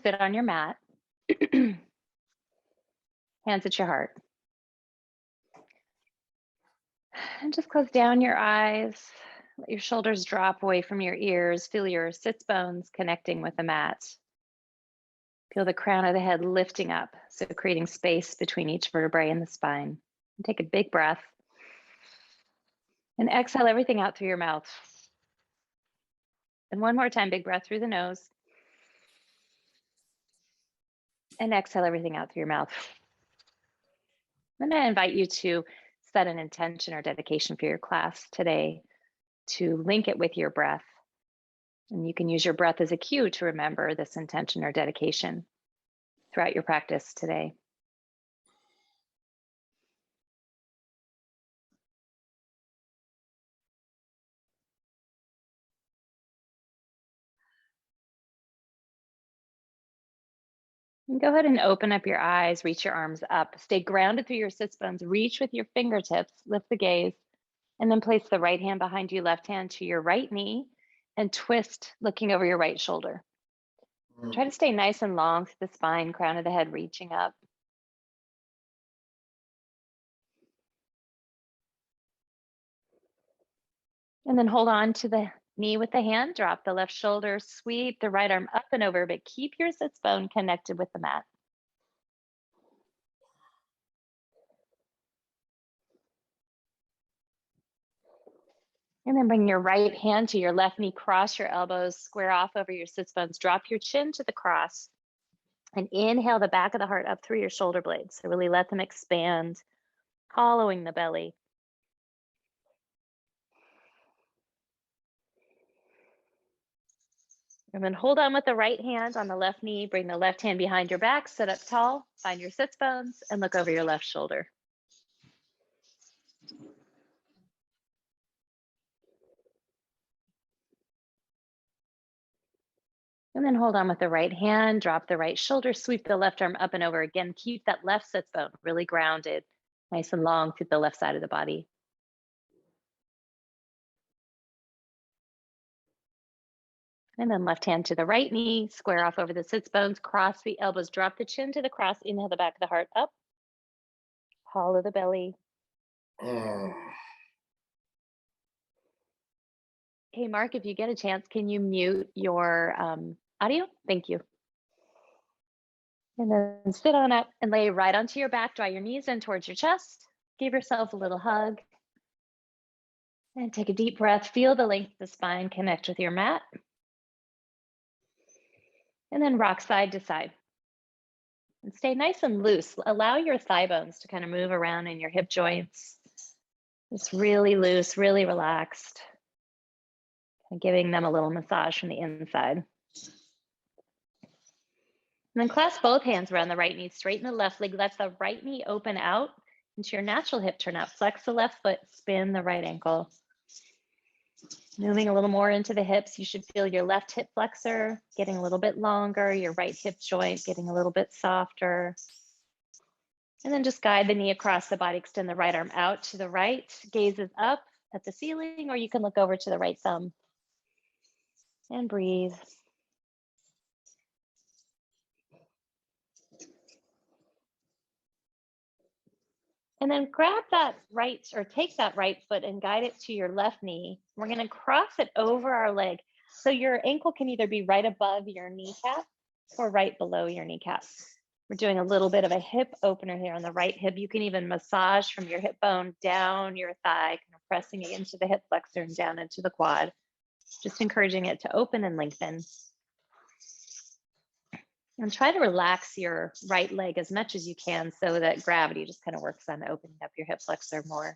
sit on your mat. Hands at your heart. And just close down your eyes. Let your shoulders drop away from your ears. Feel your sits bones connecting with the mat. Feel the crown of the head lifting up, so creating space between each vertebrae in the spine. And take a big breath. And exhale everything out through your mouth. And one more time, big breath through the nose. And exhale everything out through your mouth. I'm going to invite you to set an intention or dedication for your class today to link it with your breath. And you can use your breath as a cue to remember this intention or dedication throughout your practice today. And go ahead and open up your eyes, reach your arms up, stay grounded through your sits bones, reach with your fingertips, lift the gaze, and then place the right hand behind you, left hand to your right knee, and twist, looking over your right shoulder. Try to stay nice and long through the spine, crown of the head reaching up. And then hold on to the knee with the hand, drop the left shoulder, sweep the right arm up and over, but keep your sits bone connected with the mat. And then bring your right hand to your left knee, cross your elbows, square off over your sits bones, drop your chin to the cross, and inhale the back of the heart up through your shoulder blades. So really let them expand, hollowing the belly. And then hold on with the right hand on the left knee, bring the left hand behind your back, sit up tall, find your sits bones, and look over your left shoulder. And then hold on with the right hand, drop the right shoulder, sweep the left arm up and over. Again, keep that left sits bone really grounded, nice and long through the left side of the body. And then left hand to the right knee, square off over the sits bones, cross the elbows, drop the chin to the cross, inhale the back of the heart up, hollow the belly. Hey, Mark, if you get a chance, can you mute your audio? Thank you. And then sit on up and lay right onto your back, draw your knees in towards your chest, give yourself a little hug. And take a deep breath, feel the length of the spine, connect with your mat. And then rock side to side. And stay nice and loose. Allow your thigh bones to kind of move around in your hip joints. Just really loose, really relaxed. And giving them a little massage from the inside. And then clasp both hands around the right knee, straighten the left leg, let the right knee open out into your natural hip turn out. Flex the left foot, spin the right ankle. Moving a little more into the hips, you should feel your left hip flexor getting a little bit longer, your right hip joint getting a little bit softer. And then just guide the knee across the body, extend the right arm out to the right, gazes up at the ceiling, or you can look over to the right thumb. And breathe. And then grab that right, or take that right foot and guide it to your left knee. We're going to cross it over our leg. So your ankle can either be right above your kneecap or right below your kneecap. We're doing a little bit of a hip opener here on the right hip. You can even massage from your hip bone down your thigh, kind of pressing it into the hip flexor and down into the quad. Just encouraging it to open and lengthen. And try to relax your right leg as much as you can so that gravity just kind of works on opening up your hip flexor more.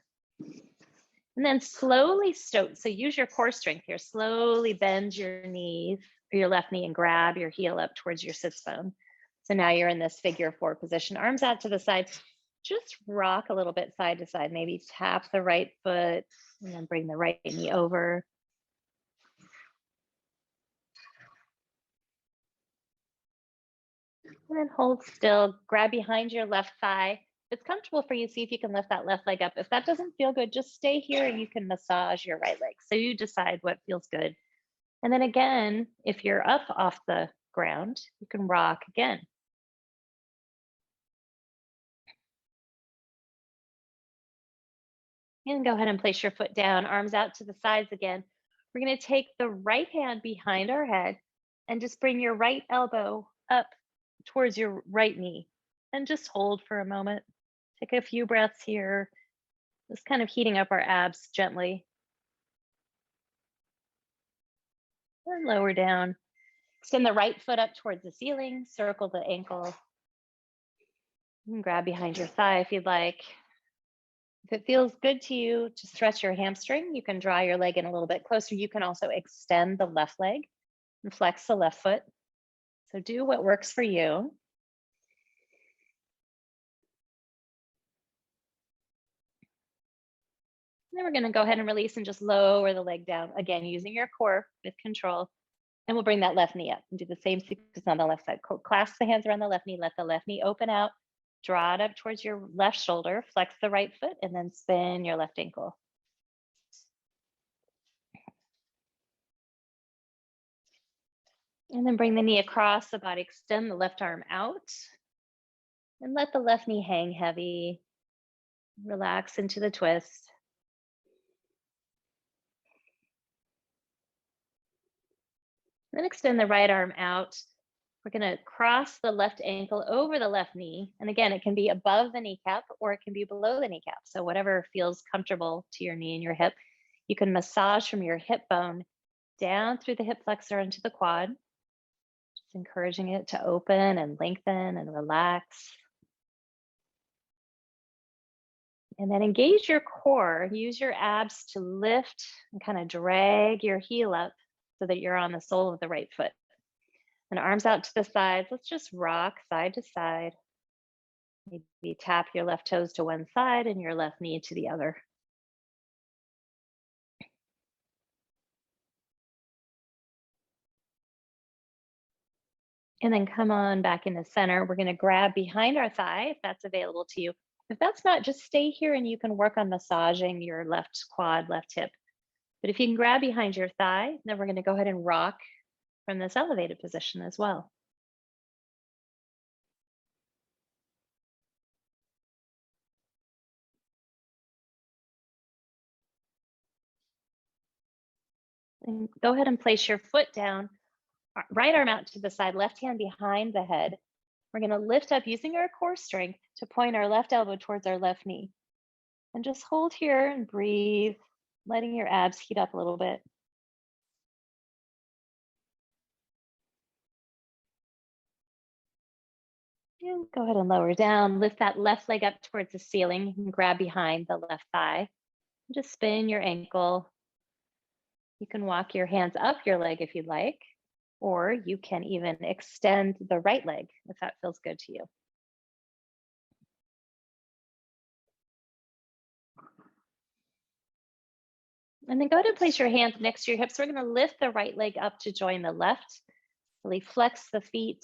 And then slowly so use your core strength here. Slowly bend your knees, or your left knee, and grab your heel up towards your sits bone. So now you're in this figure 4 position, arms out to the side. Just rock a little bit side to side. Maybe tap the right foot and then bring the right knee over. And then hold still, grab behind your left thigh. If it's comfortable for you, see if you can lift that left leg up. If that doesn't feel good, just stay here and you can massage your right leg. So you decide what feels good. And then again, if you're up off the ground. You can rock again. And go ahead and place your foot down, arms out to the sides again. We're going to take the right hand behind our head and just bring your right elbow up towards your right knee and just hold for a moment. Take a few breaths here, just kind of heating up our abs gently. And lower down. Extend the right foot up towards the ceiling, circle the ankle. You can grab behind your thigh if you'd like. If it feels good to you to stretch your hamstring, you can draw your leg in a little bit closer. You can also extend the left leg and flex the left foot. So do what works for you. Then we're going to go ahead and release and just lower the leg down. Again, using your core with control. And we'll bring that left knee up and do the same sequence on the left side. Clasp the hands around the left knee, let the left knee open out, draw it up towards your left shoulder, flex the right foot, and then spin your left ankle. And then bring the knee across the body, extend the left arm out, and let the left knee hang heavy. Relax into the twist. Then extend the right arm out. We're going to cross the left ankle over the left knee. And again, it can be above the kneecap or it can be below the kneecap. So whatever feels comfortable to your knee and your hip. You can massage from your hip bone down through the hip flexor into the quad. Just encouraging it to open and lengthen and relax. And then engage your core. Use your abs to lift and kind of drag your heel up so that you're on the sole of the right foot. And arms out to the sides. Let's just rock side to side. Maybe tap your left toes to one side and your left knee to the other. And then come on back in the center. We're going to grab behind our thigh if that's available to you. If that's not, just stay here and you can work on massaging your left quad, left hip. But if you can grab behind your thigh, then we're going to go ahead and rock from this elevated position as well. And go ahead and place your foot down, right arm out to the side, left hand behind the head. We're going to lift up using our core strength to point our left elbow towards our left knee. And just hold here and breathe, letting your abs heat up a little bit. And go ahead and lower down. Lift that left leg up towards the ceiling. You can grab behind the left thigh. Just spin your ankle. You can walk your hands up your leg if you'd like, or you can even extend the right leg if that feels good to you. And then go ahead and place your hands next to your hips. We're going to lift the right leg up to join the left. Really flex the feet.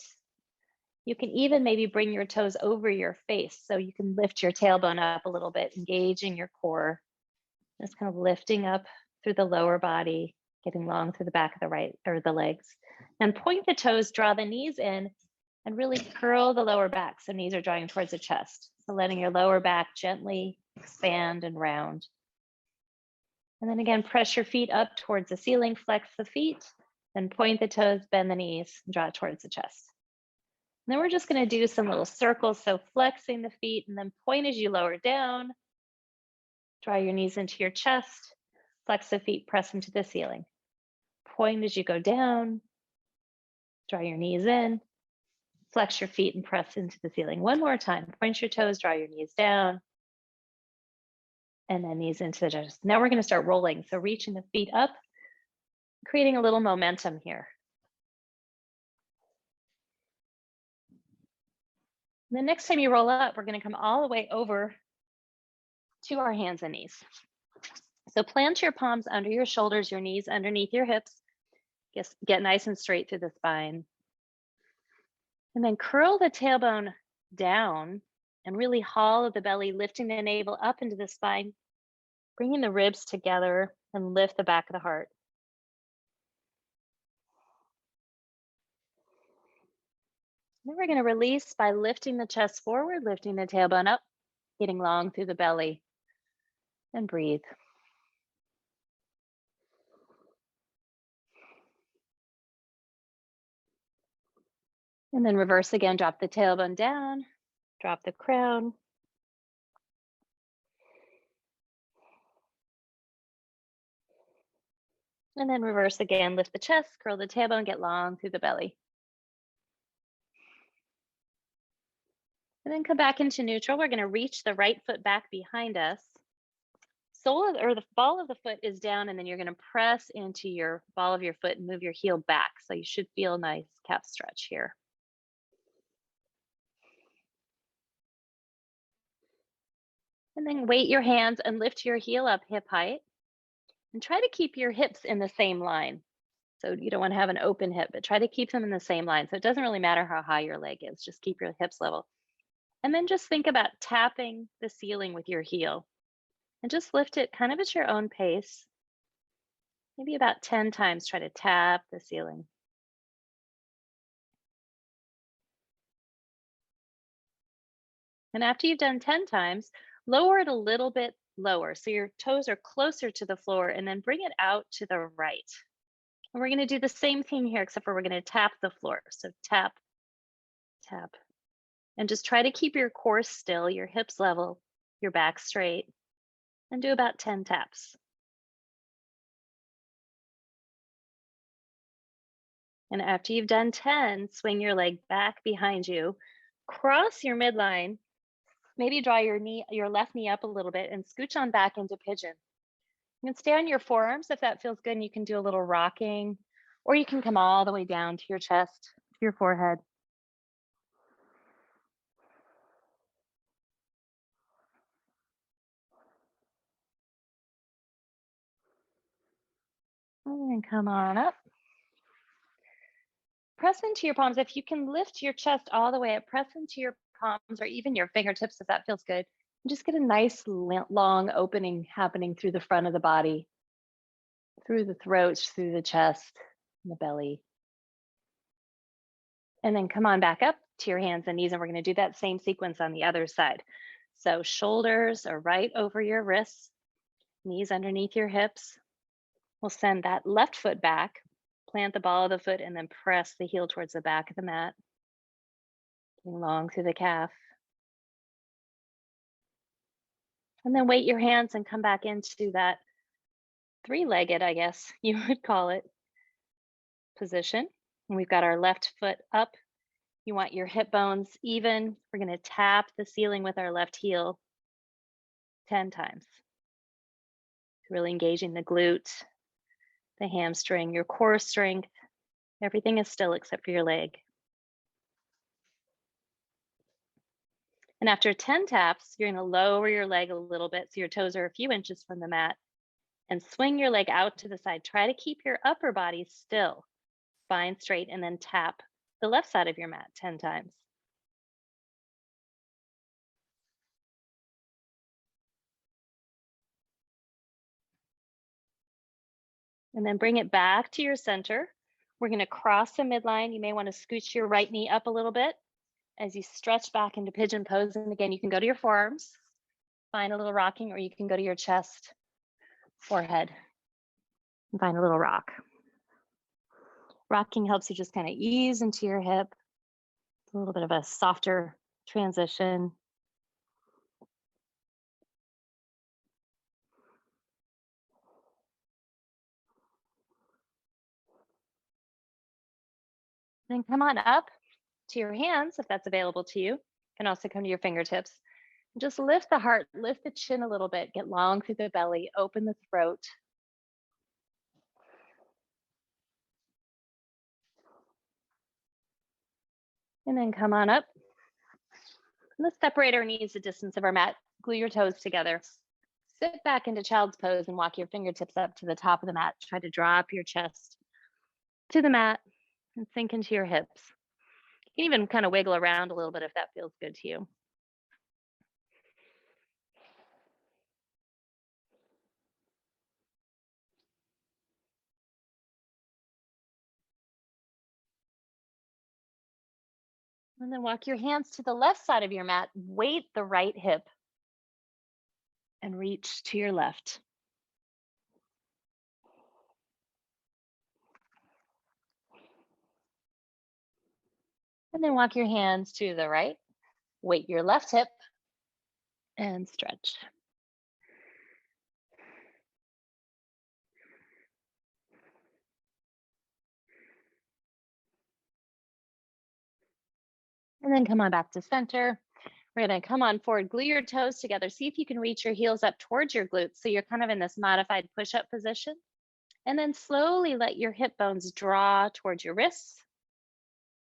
You can even maybe bring your toes over your face so you can lift your tailbone up a little bit, engaging your core. Just kind of lifting up through the lower body, getting long through the back of the right or the legs. And point the toes, draw the knees in, and really curl the lower back. So knees are drawing towards the chest. So letting your lower back gently expand and round. And then again, press your feet up towards the ceiling, flex the feet, then point the toes, bend the knees, and draw towards the chest. And then we're just going to do some little circles. So flexing the feet and then point as you lower down. Draw your knees into your chest, flex the feet, press into the ceiling. Point as you go down, draw your knees in, flex your feet and press into the ceiling. One more time, point your toes, draw your knees down, and then knees into the chest. Now we're going to start rolling. So reaching the feet up, creating a little momentum here. And the next time you roll up, we're going to come all the way over to our hands and knees. So plant your palms under your shoulders, your knees underneath your hips. Get nice and straight through the spine. And then curl the tailbone down and really hollow the belly, lifting the navel up into the spine, bringing the ribs together and lift the back of the heart. Then we're going to release by lifting the chest forward, lifting the tailbone up, getting long through the belly, and breathe. And then reverse again, drop the tailbone down, drop the crown. And then reverse again, lift the chest, curl the tailbone, get long through the belly. And then come back into neutral. We're going to reach the right foot back behind us. The ball of the foot is down, and then you're going to press into your ball of your foot and move your heel back. So you should feel a nice calf stretch here. And then weight your hands and lift your heel up hip height. And try to keep your hips in the same line. So you don't want to have an open hip, but try to keep them in the same line. So it doesn't really matter how high your leg is, just keep your hips level. And then just think about tapping the ceiling with your heel. And just lift it kind of at your own pace. Maybe about 10 times, try to tap the ceiling. And after you've done 10 times, lower it a little bit lower. So your toes are closer to the floor, and then bring it out to the right. And we're going to do the same thing here, except for we're going to tap the floor. So tap, tap. And just try to keep your core still, your hips level, your back straight, and do about 10 taps. And after you've done 10, swing your leg back behind you, cross your midline, maybe draw your left knee up a little bit and scooch on back into pigeon. You can stay on your forearms if that feels good, and you can do a little rocking, or you can come all the way down to your chest, to your forehead. And then come on up. Press into your palms. If you can lift your chest all the way up, press into your palms or even your fingertips if that feels good. And just get a nice long opening happening through the front of the body, through the throat, through the chest, and the belly. And then come on back up to your hands and knees, and we're going to do that same sequence on the other side. So shoulders are right over your wrists, knees underneath your hips. We'll send that left foot back, plant the ball of the foot, and then press the heel towards the back of the mat. Long through the calf. And then weight your hands and come back into that three-legged, I guess you would call it, position. And we've got our left foot up. You want your hip bones even. We're going to tap the ceiling with our left heel 10 times. Really engaging the glute, the hamstring, your core strength. Everything is still except for your leg. And after 10 taps, you're going to lower your leg a little bit so your toes are a few inches from the mat, and swing your leg out to the side. Try to keep your upper body still, spine straight, and then tap the left side of your mat 10 times. And then bring it back to your center. We're going to cross the midline. You may want to scooch your right knee up a little bit as you stretch back into pigeon pose. And again, you can go to your forearms, find a little rocking, or you can go to your chest, forehead, and find a little rock. Rocking helps you just kind of ease into your hip. It's a little bit of a softer transition. Then come on up to your hands if that's available to you. You can also come to your fingertips. Just lift the heart, lift the chin a little bit, get long through the belly, open the throat. And then come on up. Let's separate our knees the distance of our mat. Glue your toes together. Sit back into child's pose and walk your fingertips up to the top of the mat. Try to drop your chest to the mat and sink into your hips. You can even kind of wiggle around a little bit if that feels good to you. And then walk your hands to the left side of your mat. Weight the right hip and reach to your left. And then walk your hands to the right. Weight your left hip and stretch. And then come on back to center. We're going to come on forward, glue your toes together. See if you can reach your heels up towards your glutes. So you're kind of in this modified push-up position. And then slowly let your hip bones draw towards your wrists,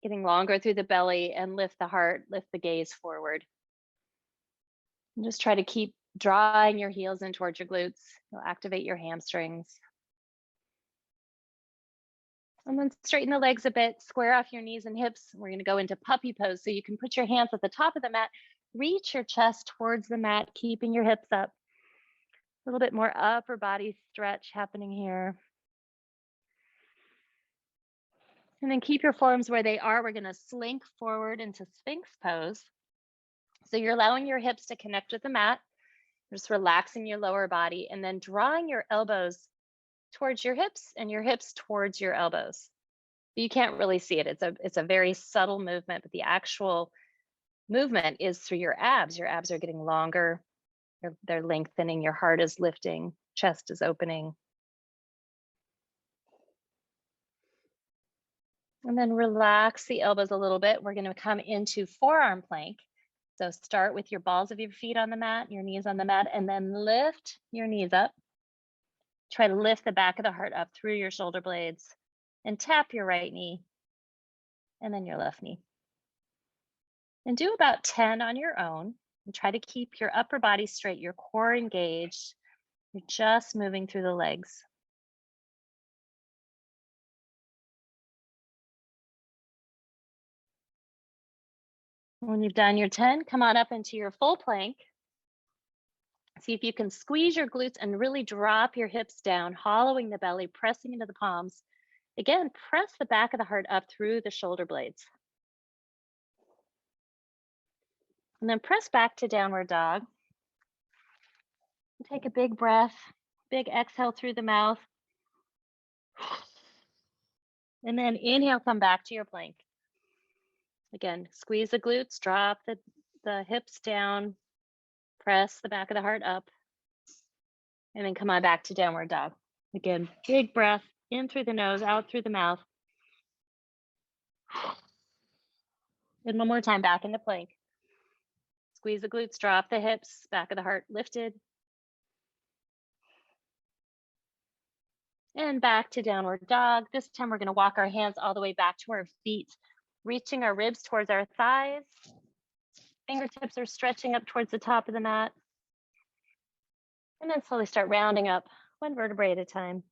getting longer through the belly, and lift the heart, lift the gaze forward. And just try to keep drawing your heels in towards your glutes. You'll activate your hamstrings. And then straighten the legs a bit, square off your knees and hips. We're going to go into puppy pose. So you can put your hands at the top of the mat, reach your chest towards the mat, keeping your hips up. A little bit more upper body stretch happening here. And then keep your forearms where they are. We're going to slink forward into Sphinx pose. So you're allowing your hips to connect with the mat, just relaxing your lower body, and then drawing your elbows towards your hips and your hips towards your elbows. You can't really see it. It's a very subtle movement, but the actual movement is through your abs. Your abs are getting longer. They're lengthening. Your heart is lifting. Chest is opening. And then relax the elbows a little bit. We're going to come into forearm plank. So start with your balls of your feet on the mat, your knees on the mat, and then lift your knees up. Try to lift the back of the heart up through your shoulder blades and tap your right knee and then your left knee. And do about 10 on your own and try to keep your upper body straight, your core engaged. You're just moving through the legs. When you've done your 10, come on up into your full plank. See if you can squeeze your glutes and really drop your hips down, hollowing the belly, pressing into the palms. Again, press the back of the heart up through the shoulder blades. And then press back to downward dog. Take a big breath, big exhale through the mouth. And then inhale, come back to your plank. Again, squeeze the glutes, drop the hips down, press the back of the heart up, and then come on back to downward dog. Again, big breath in through the nose, out through the mouth. And one more time, back into plank. Squeeze the glutes, drop the hips, back of the heart lifted. And back to downward dog. This time we're going to walk our hands all the way back to our feet, reaching our ribs towards our thighs. Fingertips are stretching up towards the top of the mat. And then slowly start rounding up one vertebrae at a time.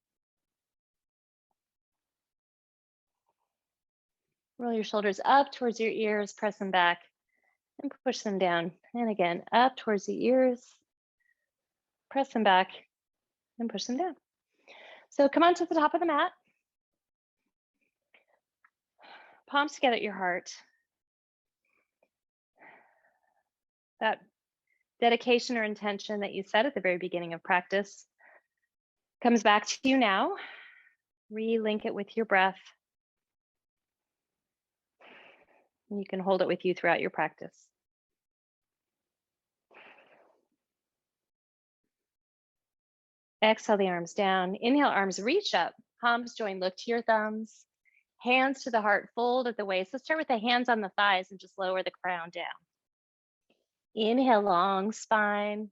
Roll your shoulders up towards your ears, press them back, and push them down. And again, up towards the ears, press them back, and push them down. So come on to the top of the mat. Palms together at your heart. That dedication or intention that you set at the very beginning of practice comes back to you now. Relink it with your breath. And you can hold it with you throughout your practice. Exhale the arms down. Inhale, arms reach up. Palms join, look to your thumbs. Hands to the heart, fold at the waist. Let's start with the hands on the thighs and just lower the crown down. Inhale, long spine.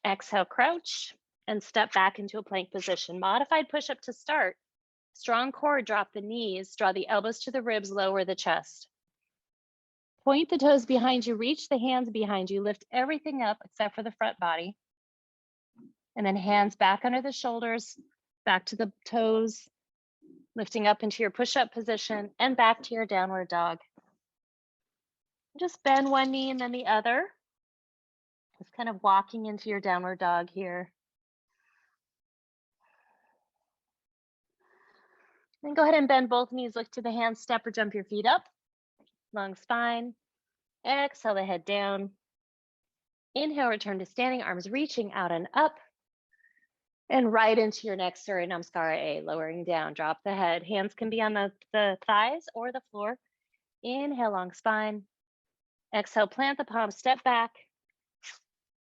Exhale, crouch and step back into a plank position. Modified push-up to start. Strong core, drop the knees, draw the elbows to the ribs, lower the chest. Point the toes behind you, reach the hands behind you, lift everything up except for the front body. And then hands back under the shoulders, back to the toes, lifting up into your push-up position and back to your downward dog. Just bend one knee and then the other. Just kind of walking into your downward dog here. Then go ahead and bend both knees, look to the hands, step or jump your feet up. long spine. Exhale the head down. Inhale, return to standing, arms reaching out and up. And right into your next Surya Namaskara A, lowering down, drop the head. Hands can be on the thighs or the floor. Inhale, long spine. Exhale, plant the palms, step back.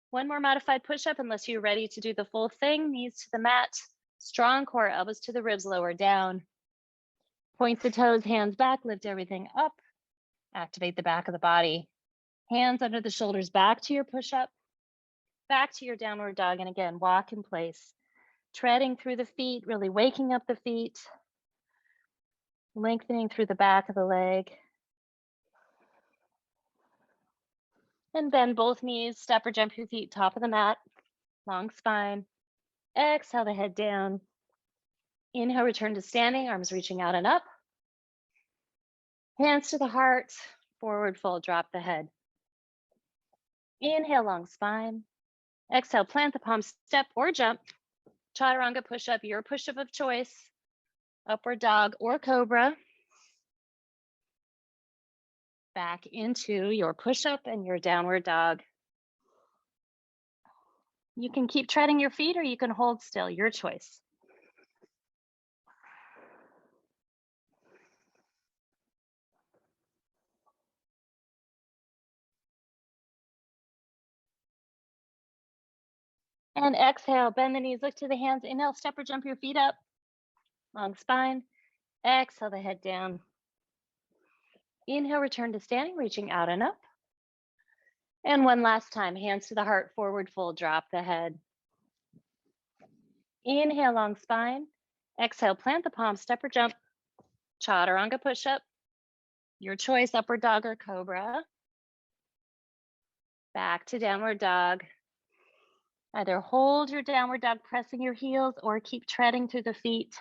One more modified push-up unless you're ready to do the full thing. Knees to the mat, strong core, elbows to the ribs, lower down. Point the toes, hands back, lift everything up. Activate the back of the body. Hands under the shoulders, back to your push-up, back to your downward dog. And again, walk in place. Treading through the feet, really waking up the feet. Lengthening through the back of the leg. And bend both knees, step or jump your feet, top of the mat, long spine. Exhale the head down. Inhale, return to standing, arms reaching out and up. Hands to the heart, forward fold, drop the head. Inhale, long spine. Exhale, plant the palms, step or jump. Chaturanga push-up, your push-up of choice. Upward dog or cobra. Back into your push-up and your downward dog. You can keep treading your feet or you can hold still, your choice. And exhale, bend the knees, look to the hands. Inhale, step or jump your feet up. Long spine. Exhale the head down. Inhale, return to standing, reaching out and up. And one last time, hands to the heart, forward fold, drop the head. Inhale, long spine. Exhale, plant the palms, step or jump. Chaturanga push-up. Your choice, upward dog or cobra. Back to downward dog. Either hold your downward dog, pressing your heels, or keep treading through the feet.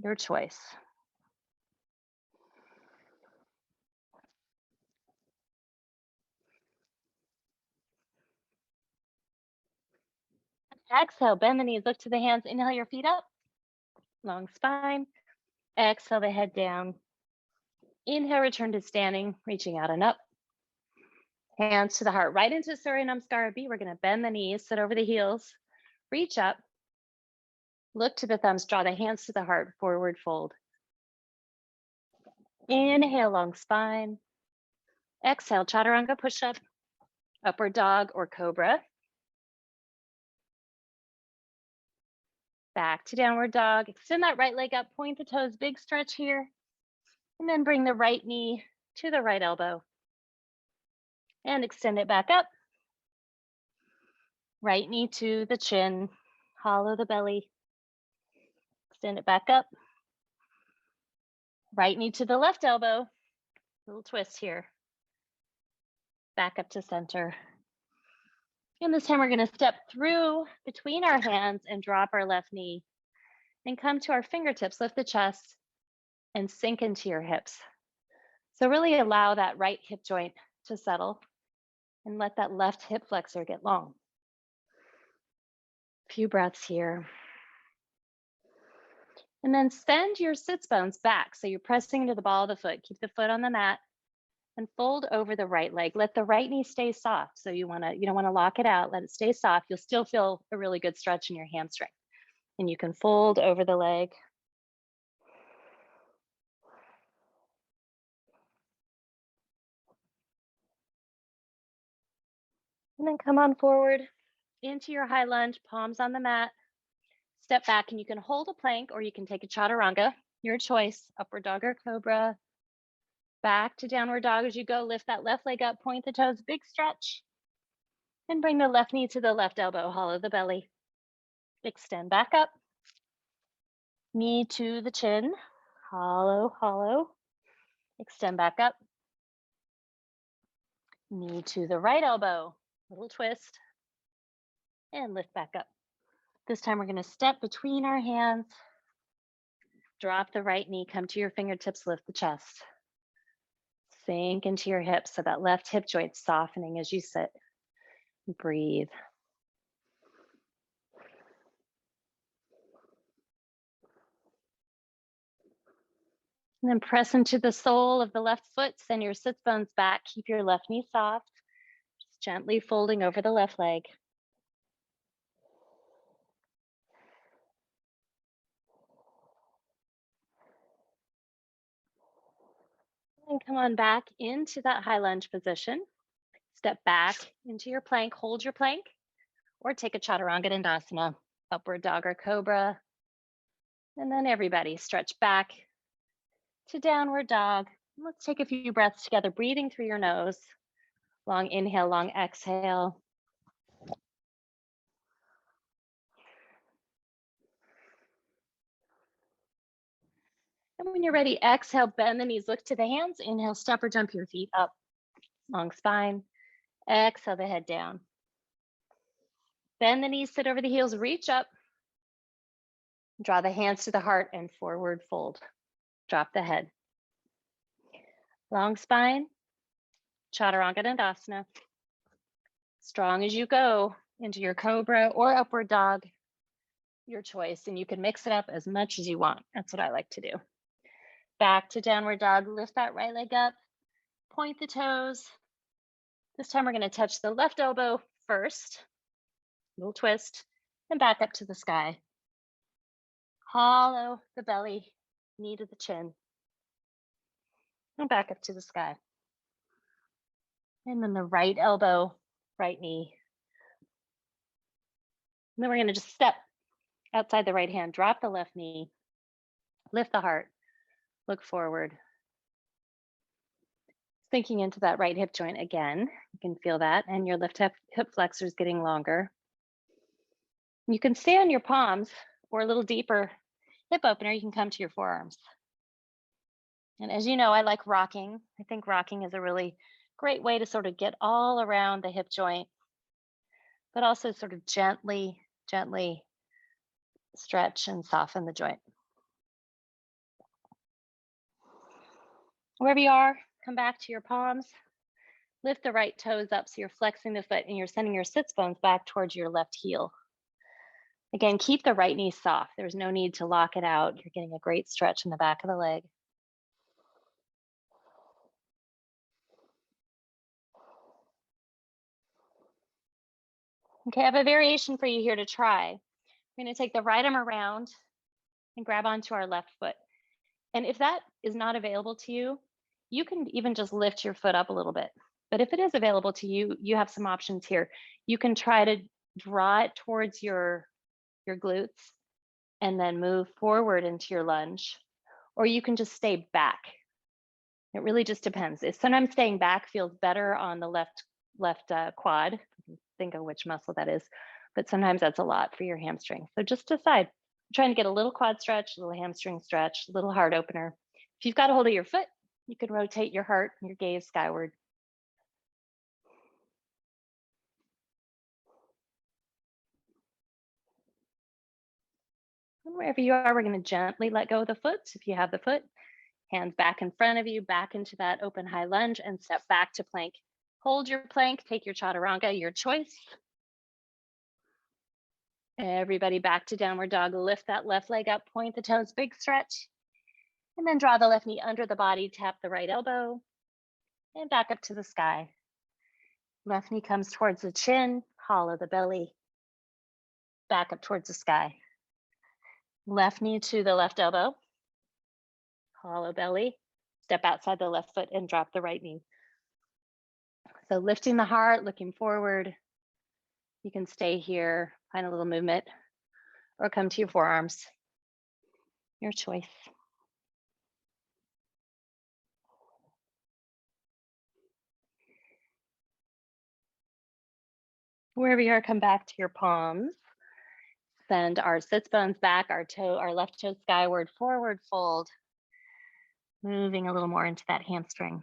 Your choice. Exhale, bend the knees, look to the hands. Inhale your feet up. Long spine. Exhale the head down. Inhale, return to standing, reaching out and up. Hands to the heart, right into Surya Namaskara B. We're going to bend the knees, sit over the heels, reach up, look to the thumbs, draw the hands to the heart, forward fold. Inhale, long spine. Exhale, chaturanga push-up, upward dog or cobra. Back to downward dog. Extend that right leg up, point the toes, big stretch here. And then bring the right knee to the right elbow. And extend it back up. Right knee to the chin, hollow the belly. Extend it back up. Right knee to the left elbow. Little twist here. Back up to center. And this time we're going to step through between our hands and drop our left knee. And come to our fingertips, lift the chest, and sink into your hips. So really allow that right hip joint to settle and let that left hip flexor get long. A few breaths here. And then send your sits bones back. So you're pressing into the ball of the foot. Keep the foot on the mat and fold over the right leg. Let the right knee stay soft. So you don't want to lock it out. Let it stay soft. You'll still feel a really good stretch in your hamstring. And you can fold over the leg. And then come on forward into your high lunge, palms on the mat. Step back and you can hold a plank or you can take a chaturanga, your choice, upward dog or cobra. Back to downward dog as you go. Lift that left leg up, point the toes, big stretch. And bring the left knee to the left elbow, hollow the belly. Extend back up. Knee to the chin, hollow, hollow. Extend back up. Knee to the right elbow, little twist. And lift back up. This time we're going to step between our hands. Drop the right knee, come to your fingertips, lift the chest. Sink into your hips so that left hip joint softening as you sit. Breathe. And then press into the sole of the left foot, send your sits bones back, keep your left knee soft, just gently folding over the left leg. And come on back into that high lunge position. Step back into your plank, hold your plank, or take a Chaturanga Dandasana, upward dog or cobra. And then everybody stretch back to downward dog. Let's take a few breaths together, breathing through your nose. Long inhale, long exhale. And when you're ready, exhale, bend the knees, look to the hands. Inhale, step or jump your feet up. Long spine. Exhale the head down. Bend the knees, sit over the heels, reach up. Draw the hands to the heart and forward fold. Drop the head. Long spine. Chaturanga Dandasana. Strong as you go into your cobra or upward dog, your choice. And you can mix it up as much as you want. That's what I like to do. Back to downward dog, lift that right leg up, point the toes. This time we're gonna touch the left elbow first, little twist, and back up to the sky. Hollow the belly, knee to the chin, and back up to the sky. And then the right elbow, right knee. And then we're gonna just step outside the right hand, drop the left knee, lift the heart, look forward. Sinking into that right hip joint again. You can feel that, and your left hip flexor is getting longer. You can stay on your palms, or a little deeper hip opener, you can come to your forearms. And as you know, I like rocking. I think rocking is a really great way to sort of get all around the hip joint, but also sort of gently stretch and soften the joint. Wherever you are, come back to your palms. Lift the right toes up so you're flexing the foot and you're sending your sits bones back towards your left heel. Again, keep the right knee soft. There's no need to lock it out. You're getting a great stretch in the back of the leg. Okay, I have a variation for you here to try. We're going to take the right arm around and grab onto our left foot. And if that is not available to you, you can even just lift your foot up a little bit. But if it is available to you, you have some options here. You can try to draw it towards your glutes and then move forward into your lunge, or you can just stay back. It really just depends. Sometimes staying back feels better on the left quad. Think of which muscle that is, but sometimes that's a lot for your hamstring. So just decide. I'm trying to get a little quad stretch, a little hamstring stretch, a little heart opener. If you've got a hold of your foot, you can rotate your heart and your gaze skyward. And wherever you are, we're going to gently let go of the foot. If you have the foot, hands back in front of you, back into that open high lunge, and step back to plank. Hold your plank, take your chaturanga, your choice. Everybody back to downward dog. Lift that left leg up, point the toes, big stretch. And then draw the left knee under the body, tap the right elbow, and back up to the sky. Left knee comes towards the chin, hollow the belly, back up towards the sky. Left knee to the left elbow, hollow belly, step outside the left foot and drop the right knee. So lifting the heart, looking forward. You can stay here, find a little movement, or come to your forearms. Your choice. Wherever you are, come back to your palms. Send our sits bones back, our left toe skyward, forward fold. Moving a little more into that hamstring.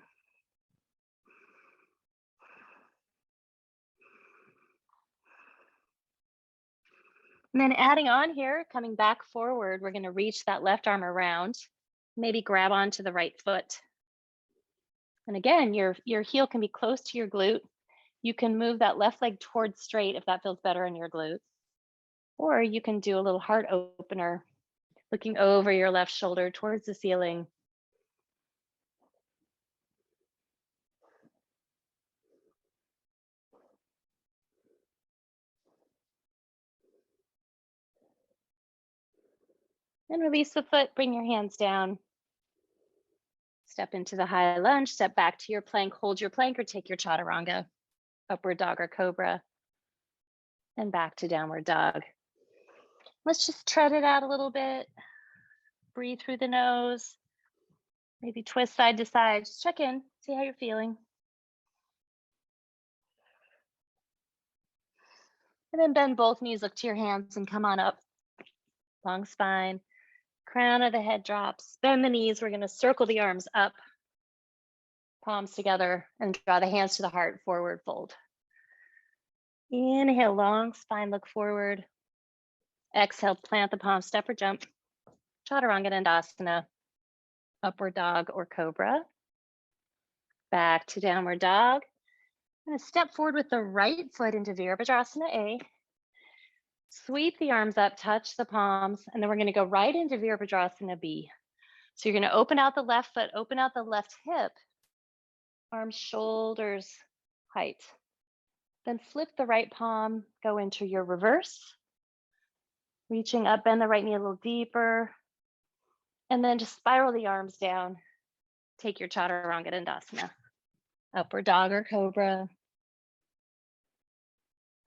And then adding on here, coming back forward, we're going to reach that left arm around, maybe grab onto the right foot. And again, your heel can be close to your glute. You can move that left leg towards straight if that feels better in your glute. Or you can do a little heart opener, looking over your left shoulder towards the ceiling. And release the foot, bring your hands down. Step into the high lunge, step back to your plank, hold your plank or take your chaturanga, upward dog or cobra, and back to downward dog. Let's just tread it out a little bit. Breathe through the nose. Maybe twist side to side. Just check in, see how you're feeling. And then bend both knees, look to your hands and come on up. Long spine, crown of the head drops. Bend the knees, we're gonna circle the arms up, palms together, and draw the hands to the heart, forward fold. Inhale, long spine, look forward. Exhale, plant the palms, step or jump. Chaturanga Dandasana, upward dog or cobra. Back to downward dog. I'm gonna step forward with the right foot into Virabhadrasana A. Sweep the arms up, touch the palms, and then we're gonna go right into Virabhadrasana B. So you're gonna open out the left foot, open out the left hip, arms, shoulders, height. Then flip the right palm, go into your reverse. Reaching up, bend the right knee a little deeper. And then just spiral the arms down. Take your Chaturanga Dandasana. Upward dog or cobra.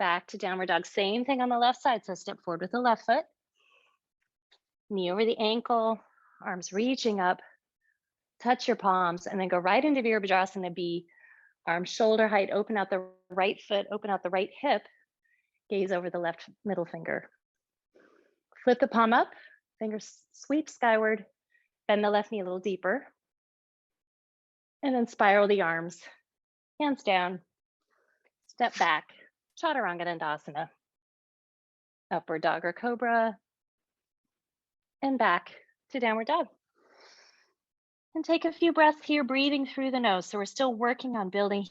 Back to downward dog. Same thing on the left side. So step forward with the left foot. Knee over the ankle. Arms reaching up. Touch your palms. And then go right into Virabhadrasana B. Arms shoulder height. Open out the right foot. Open out the right hip. Gaze over the left middle finger. Flip the palm up. Fingers sweep skyward. Bend the left knee a little deeper. And then spiral the arms. Hands down. Step back. Chaturanga Dandasana. Upward dog or cobra. And back to downward dog. And take a few breaths here, breathing through the nose. So we're still working on building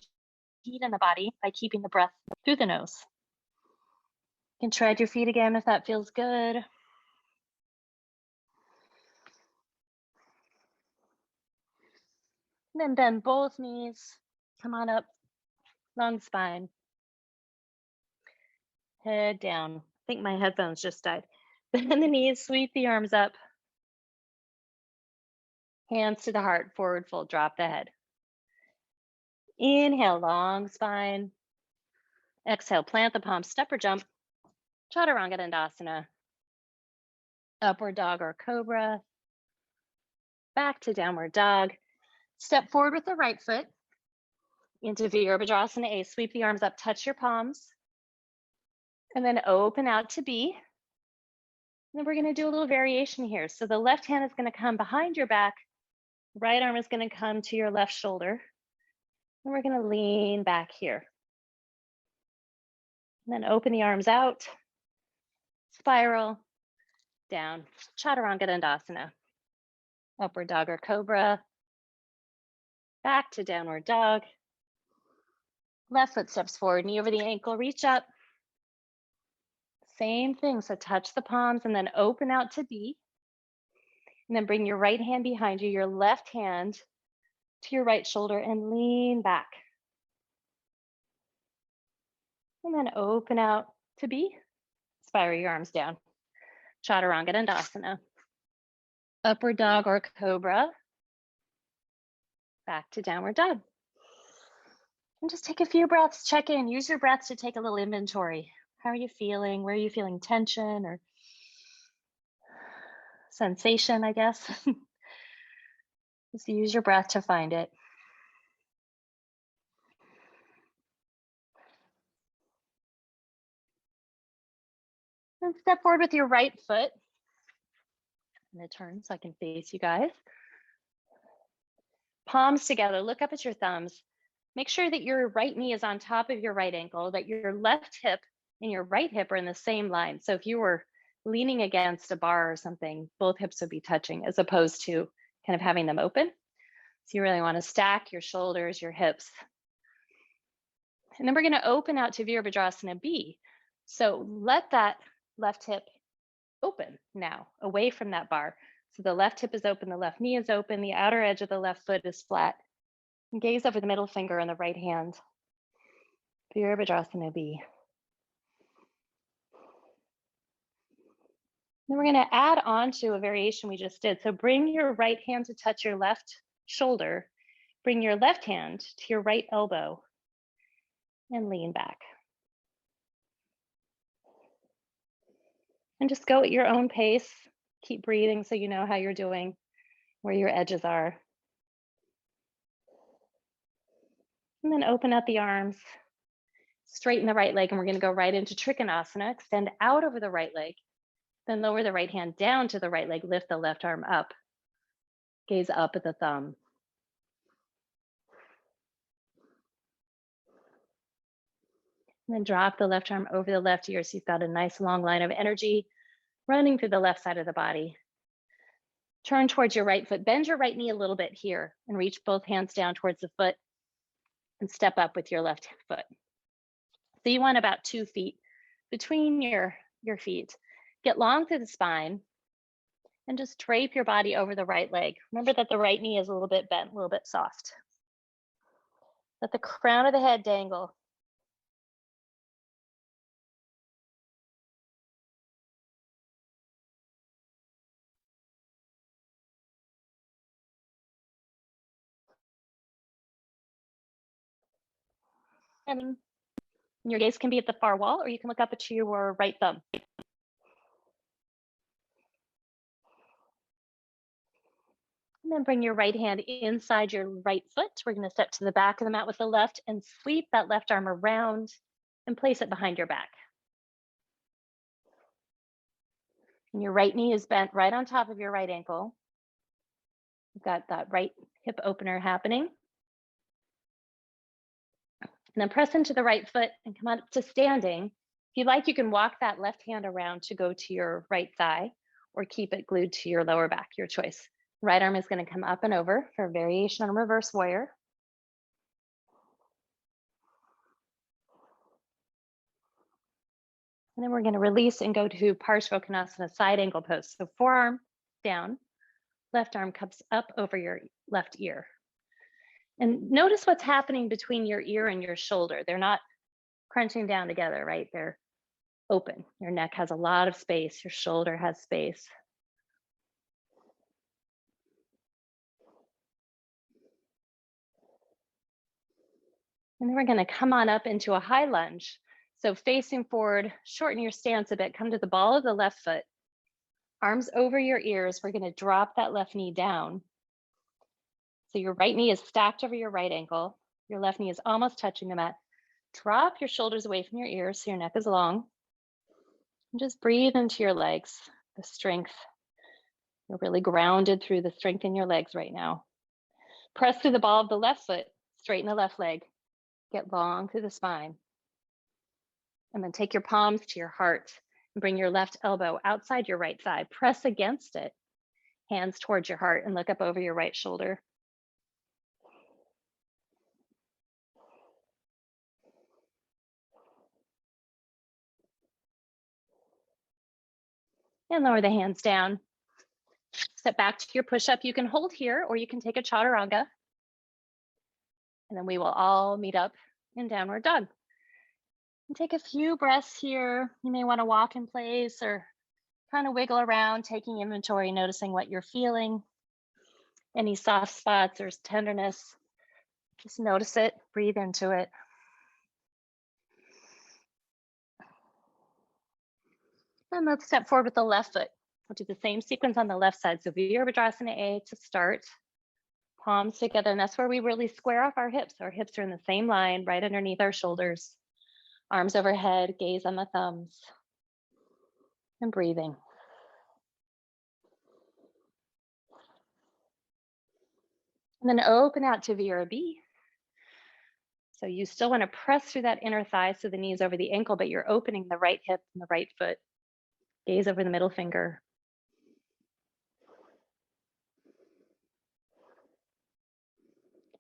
heat in the body by keeping the breath through the nose. You can tread your feet again if that feels good. And then bend both knees. Come on up. Long spine. Head down. I think my headphones just died. Bend the knees, sweep the arms up. Hands to the heart, forward fold, drop the head. Inhale, long spine. Exhale, plant the palms, step or jump. Chaturanga Dandasana. Upward dog or cobra. Back to downward dog. Step forward with the right foot into Virabhadrasana A. Sweep the arms up, touch your palms. And then open out to B. And then we're gonna do a little variation here. So the left hand is gonna come behind your back. Right arm is gonna come to your left shoulder. And we're gonna lean back here. And then open the arms out. Spiral down. Chaturanga Dandasana. Upward dog or cobra. Back to downward dog. Left foot steps forward, knee over the ankle, reach up. Same thing, so touch the palms and then open out to B. And then bring your right hand behind you, your left hand to your right shoulder and lean back. And then open out to B. Spiral your arms down. Chaturanga Dandasana. Upward dog or cobra. Back to downward dog. And just take a few breaths, check in, use your breaths to take a little inventory. How are you feeling? Where are you feeling tension or sensation, I guess? Just use your breath to find it. And step forward with your right foot. I'm gonna turn so I can face you guys. Palms together, look up at your thumbs. Make sure that your right knee is on top of your right ankle, that your left hip and your right hip are in the same line. So if you were leaning against a bar or something, both hips would be touching as opposed to kind of having them open. So you really want to stack your shoulders, your hips. And then we're going to open out to Virabhadrasana B. So let that left hip open now, away from that bar. So the left hip is open, the left knee is open, the outer edge of the left foot is flat. And gaze over the middle finger on the right hand. Virabhadrasana B. Then we're going to add on to a variation we just did. So bring your right hand to touch your left shoulder. Bring your left hand to your right elbow and lean back. And just go at your own pace. Keep breathing so you know how you're doing, where your edges are. And then open up the arms, straighten the right leg, and we're going to go right into Trichasana. Extend out over the right leg. Then lower the right hand down to the right leg, lift the left arm up. Gaze up at the thumb. And then drop the left arm over the left ear so you've got a nice long line of energy running through the left side of the body. Turn towards your right foot. Bend your right knee a little bit here and reach both hands down towards the foot and step up with your left foot. So you want about 2 feet between your feet. Get long through the spine and just drape your body over the right leg. Remember that the right knee is a little bit bent, a little bit soft. Let the crown of the head dangle. And your gaze can be at the far wall, or you can look up at your right thumb. And then bring your right hand inside your right foot. We're going to step to the back of the mat with the left and sweep that left arm around and place it behind your back. And your right knee is bent right on top of your right ankle. You've got that right hip opener happening. And then press into the right foot and come up to standing. If you'd like, you can walk that left hand around to go to your right thigh or keep it glued to your lower back, your choice. Right arm is going to come up and over for a variation on reverse warrior. And then we're going to release and go to Parshvottanasana, side angle pose. So forearm down, left arm comes up over your left ear. And notice what's happening between your ear and your shoulder. They're not crunching down together, right? They're open. Your neck has a lot of space. Your shoulder has space. And then we're going to come on up into a high lunge. So facing forward, shorten your stance a bit. Come to the ball of the left foot. Arms over your ears. We're going to drop that left knee down. So your right knee is stacked over your right ankle. Your left knee is almost touching the mat. Drop your shoulders away from your ears so your neck is long. And just breathe into your legs, the strength. You're really grounded through the strength in your legs right now. Press through the ball of the left foot, straighten the left leg. Get long through the spine. And then take your palms to your heart and bring your left elbow outside your right thigh. Press against it, hands towards your heart, and look up over your right shoulder. And lower the hands down. Step back to your push-up. You can hold here or you can take a chaturanga. And then we will all meet up in downward dog. And take a few breaths here. You may want to walk in place or kind of wiggle around, taking inventory, noticing what you're feeling. Any soft spots or tenderness, just notice it, breathe into it. And let's step forward with the left foot. We'll do the same sequence on the left side. So Virabhadrasana A to start. Palms together, and that's where we really square off our hips. Our hips are in the same line, right underneath our shoulders. Arms overhead, gaze on the thumbs. And breathing. And then open out to Virabhadrasana B. So you still want to press through that inner thigh so the knee is over the ankle, but you're opening the right hip and the right foot. Gaze over the middle finger.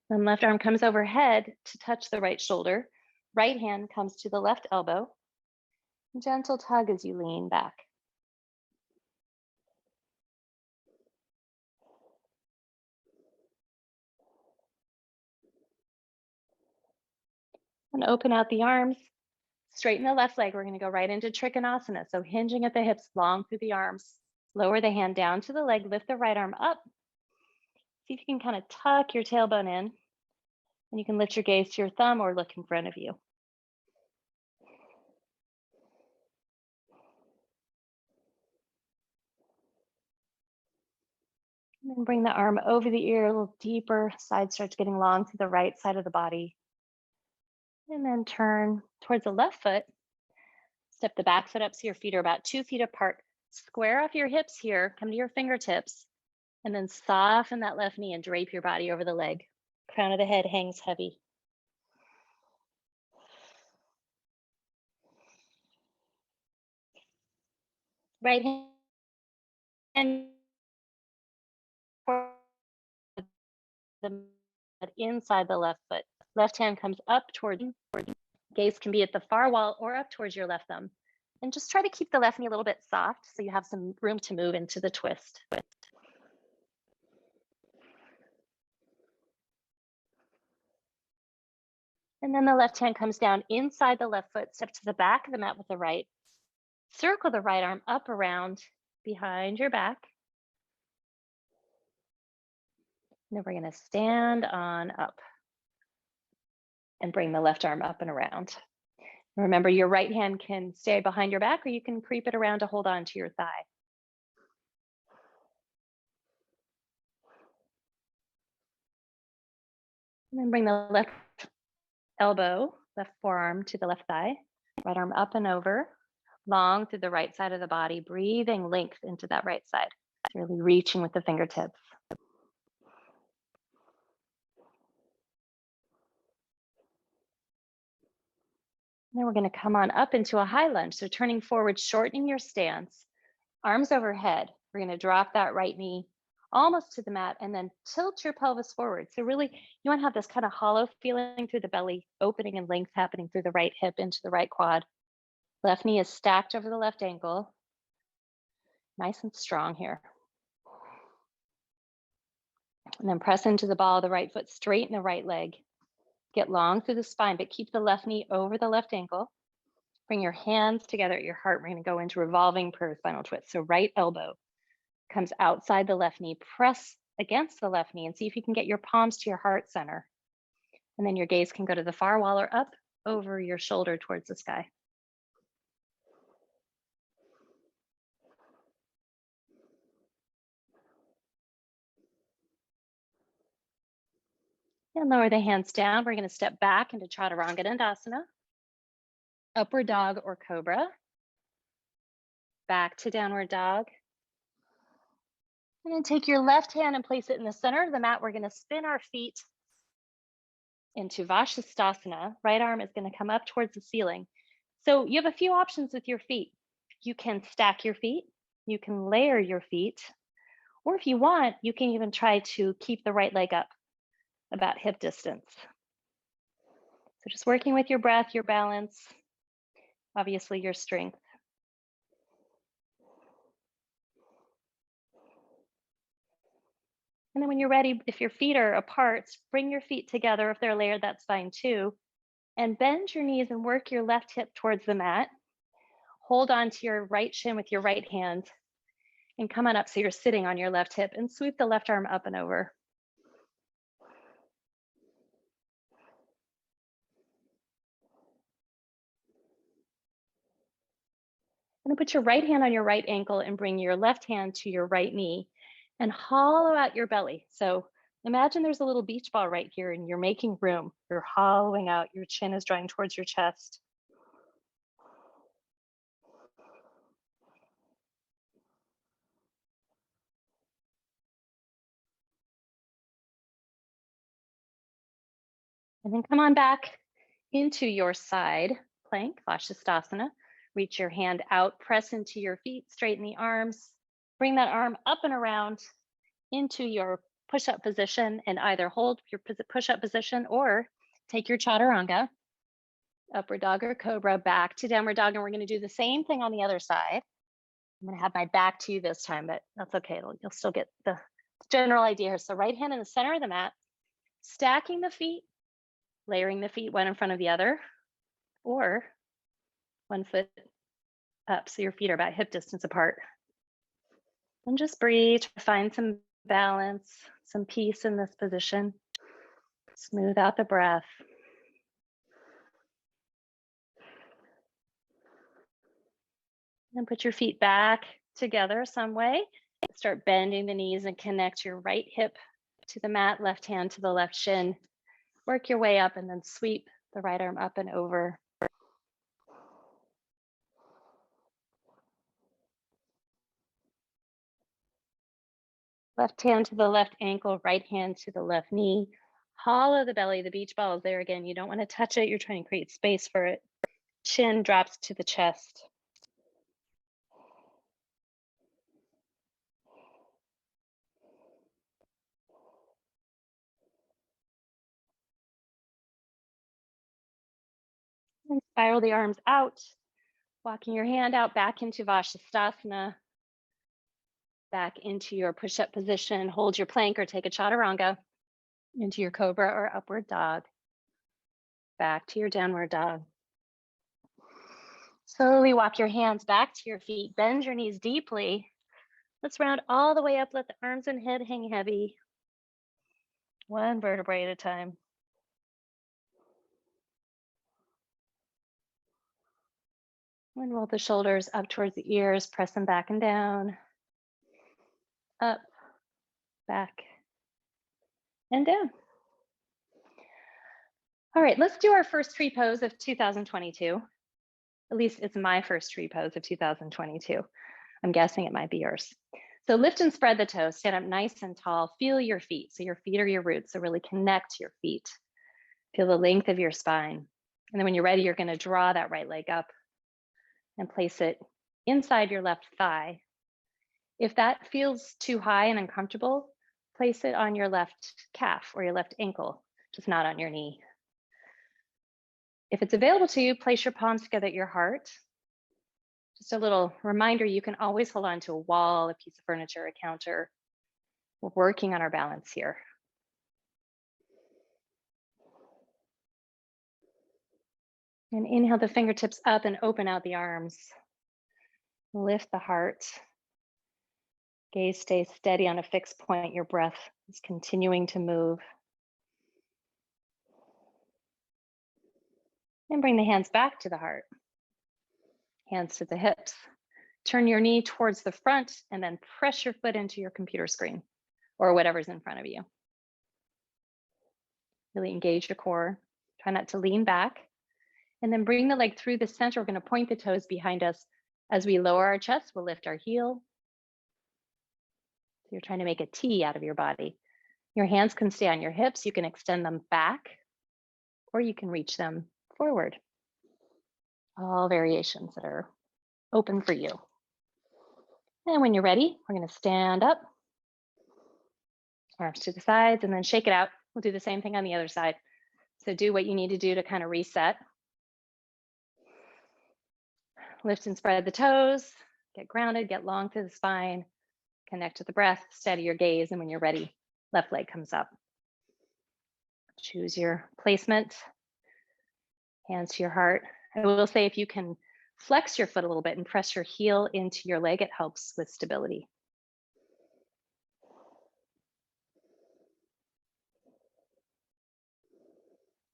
Then left arm comes overhead to touch the right shoulder. Right hand comes to the left elbow. Gentle tug as you lean back. And open out the arms. Straighten the left leg. We're going to go right into Trichasana. So hinging at the hips, long through the arms. Lower the hand down to the leg, lift the right arm up. See if you can kind of tuck your tailbone in. And you can lift your gaze to your thumb or look in front of you. And then bring the arm over the ear a little deeper. Side stretch getting long to the right side of the body. And then turn towards the left foot. Step the back foot up so your feet are about 2 feet apart. Square off your hips here. Come to your fingertips. And then soften that left knee and drape your body over the leg. Crown of the head hangs heavy. Right hand inside the left foot. Left hand comes up towards you. Gaze can be at the far wall or up towards your left thumb. And just try to keep the left knee a little bit soft so you have some room to move into the twist. And then the left hand comes down inside the left foot, step to the back of the mat with the right. Circle the right arm up around behind your back. And then we're going to stand on up and bring the left arm up and around. Remember, your right hand can stay behind your back or you can creep it around to hold on to your thigh. And then bring the left elbow, left forearm to the left thigh, right arm up and over, long through the right side of the body, breathing length into that right side. Really reaching with the fingertips. And then we're going to come on up into a high lunge. So turning forward, shortening your stance, arms overhead. We're going to drop that right knee almost to the mat and then tilt your pelvis forward. So really, you want to have this kind of hollow feeling through the belly, opening and length happening through the right hip into the right quad. Left knee is stacked over the left ankle. Nice and strong here. And then press into the ball of the right foot, straighten the right leg. Get long through the spine, but keep the left knee over the left ankle. Bring your hands together at your heart. We're going to go into revolving paraspinal twist. So right elbow comes outside the left knee. Press against the left knee and see if you can get your palms to your heart center. And then your gaze can go to the far wall or up over your shoulder towards the sky. And lower the hands down. We're going to step back into Chaturanga, upward dog or cobra. Back to downward dog. And then take your left hand and place it in the center of the mat. We're going to spin our feet into Vashasthasana. Right arm is going to come up towards the ceiling. So you have a few options with your feet. You can stack your feet. You can layer your feet. Or if you want, you can even try to keep the right leg up about hip distance. So just working with your breath, your balance, obviously your strength. And then when you're ready, if your feet are apart, bring your feet together. If they're layered, that's fine too. And bend your knees and work your left hip towards the mat. Hold on to your right shin with your right hand and come on up so you're sitting on your left hip and sweep the left arm up and over. And then put your right hand on your right ankle and bring your left hand to your right knee and hollow out your belly. So imagine there's a little beach ball right here and you're making room. You're hollowing out, your chin is drawing towards your chest. And then come on back into your side plank, Vashasthasana. Reach your hand out, press into your feet, straighten the arms. Bring that arm up and around into your push-up position and either hold your push-up position or take your Chaturanga, upward dog or cobra, back to downward dog. And we're going to do the same thing on the other side. I'm going to have my back to you this time, but that's okay. You'll still get the general idea here. So right hand in the center of the mat, stacking the feet, layering the feet one in front of the other, or 1 foot up so your feet are about hip distance apart. And just breathe, find some balance, some peace in this position. Smooth out the breath. And put your feet back together some way. Start bending the knees and connect your right hip to the mat, left hand to the left shin. Work your way up and then sweep the right arm up and over. Left hand to the left ankle, right hand to the left knee. Hollow the belly, the beach ball is there again. You don't want to touch it. You're trying to create space for it. Chin drops to the chest. And spiral the arms out, walking your hand out back into Vashasthasana, back into your push-up position. Hold your plank or take a chaturanga into your Cobra or upward dog. Back to your downward dog. Slowly walk your hands back to your feet. Bend your knees deeply. Let's round all the way up. Let the arms and head hang heavy. One vertebrae at a time. And roll the shoulders up towards the ears. Press them back and down. Up, back, and down. All right, let's do our first tree pose of 2022. At least it's my first tree pose of 2022. I'm guessing it might be yours. So lift and spread the toes, stand up nice and tall, feel your feet. So your feet are your roots, so really connect to your feet. Feel the length of your spine. And then when you're ready, you're gonna draw that right leg up and place it inside your left thigh. If that feels too high and uncomfortable, place it on your left calf or your left ankle, just not on your knee. If it's available to you, place your palms together at your heart. Just a little reminder, you can always hold on to a wall, a piece of furniture, a counter. We're working on our balance here. And inhale the fingertips up and open out the arms. Lift the heart. Gaze stays steady on a fixed point. Your breath is continuing to move. And bring the hands back to the heart. Hands to the hips. Turn your knee towards the front and then press your foot into your computer screen or whatever's in front of you. Really engage your core. Try not to lean back. And then bring the leg through the center. We're going to point the toes behind us. As we lower our chest, we'll lift our heel. So you're trying to make a T out of your body. Your hands can stay on your hips. You can extend them back, or you can reach them forward. All variations that are open for you. And when you're ready, we're going to stand up, arms to the sides, and then shake it out. We'll do the same thing on the other side. So do what you need to do to kind of reset. Lift and spread the toes, get grounded, get long through the spine, connect to the breath, steady your gaze, and when you're ready, left leg comes up. Choose your placement, hands to your heart. I will say if you can flex your foot a little bit and press your heel into your leg, it helps with stability.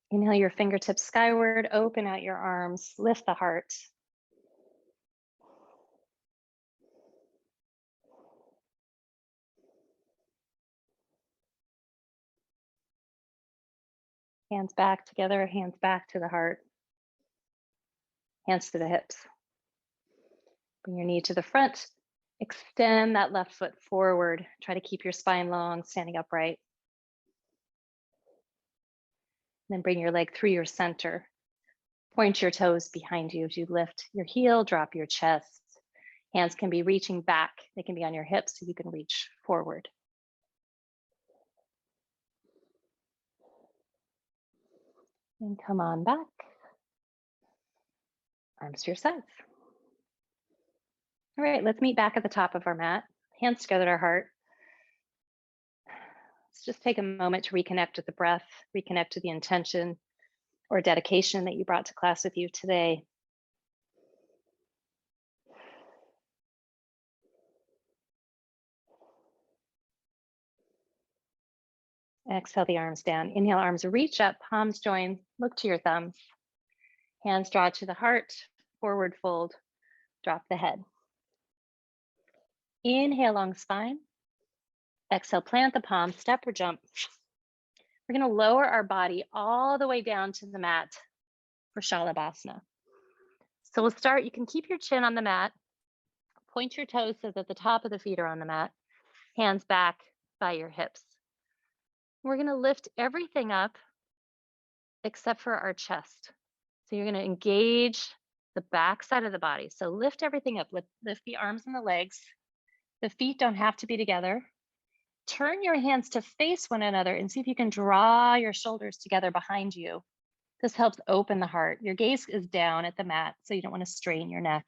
Inhale your fingertips skyward, open out your arms, lift the heart. Hands back together, hands back to the heart. Hands to the hips. Bring your knee to the front. Extend that left foot forward. Try to keep your spine long, standing upright. Then bring your leg through your center. Point your toes behind you as you lift your heel, drop your chest. Hands can be reaching back. They can be on your hips so you can reach forward. And come on back. Arms to your sides. All right, let's meet back at the top of our mat. Hands together at our heart. Let's just take a moment to reconnect with the breath, reconnect to the intention or dedication that you brought to class with you today. Exhale the arms down. Inhale, arms reach up, palms join, look to your thumbs. Hands draw to the heart, forward fold, drop the head. Inhale, long spine. Exhale, plant the palms, step or jump. We're going to lower our body all the way down to the mat for Shalabhasana. So we'll start, you can keep your chin on the mat, point your toes so that the top of the feet are on the mat, hands back by your hips. We're going to lift everything up except for our chest. So you're going to engage the back side of the body. So lift everything up, lift the arms and the legs. The feet don't have to be together. Turn your hands to face one another and see if you can draw your shoulders together behind you. This helps open the heart. Your gaze is down at the mat, so you don't want to strain your neck.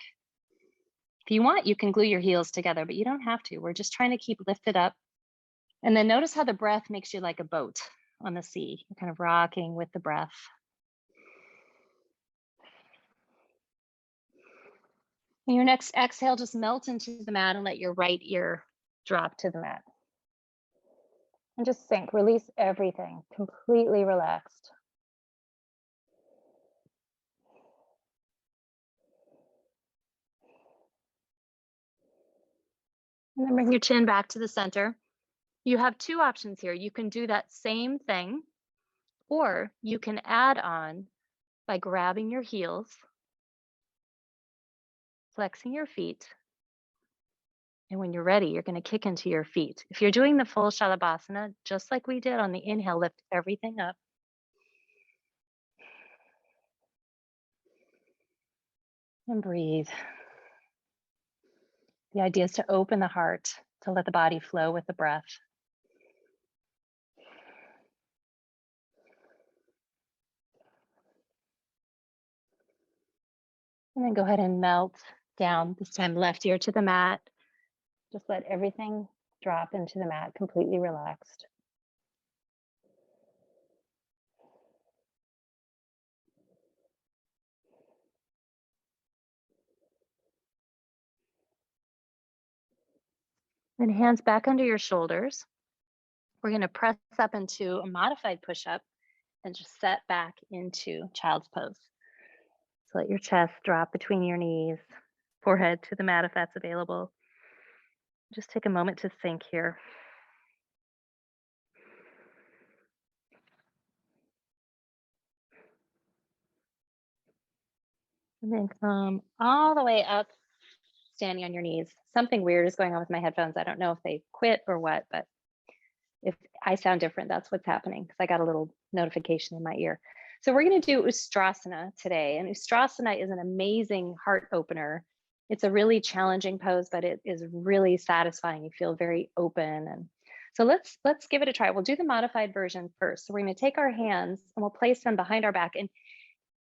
If you want, you can glue your heels together, but you don't have to. We're just trying to keep lifted up. And then notice how the breath makes you like a boat on the sea. You're kind of rocking with the breath. And your next exhale, just melt into the mat and let your right ear drop to the mat. And just sink, release everything, completely relaxed. And then bring your chin back to the center. You have two options here. You can do that same thing, or you can add on by grabbing your heels, flexing your feet. And when you're ready, you're going to kick into your feet. If you're doing the full Shalabhasana, just like we did on the inhale, lift everything up. And breathe. The idea is to open the heart, to let the body flow with the breath. And then go ahead and melt down, this time left ear to the mat. Just let everything drop into the mat, completely relaxed. Then hands back under your shoulders. We're going to press up into a modified push-up and just set back into child's pose. So let your chest drop between your knees, forehead to the mat if that's available. Just take a moment to think here. And then come all the way up, standing on your knees. Something weird is going on with my headphones. I don't know if they quit or what, but if I sound different, that's what's happening because I got a little notification in my ear. So we're going to do Ustrasana today. And Ustrasana is an amazing heart opener. It's a really challenging pose, but it is really satisfying. You feel very open. And so let's give it a try. We'll do the modified version first. So we're going to take our hands and we'll place them behind our back. And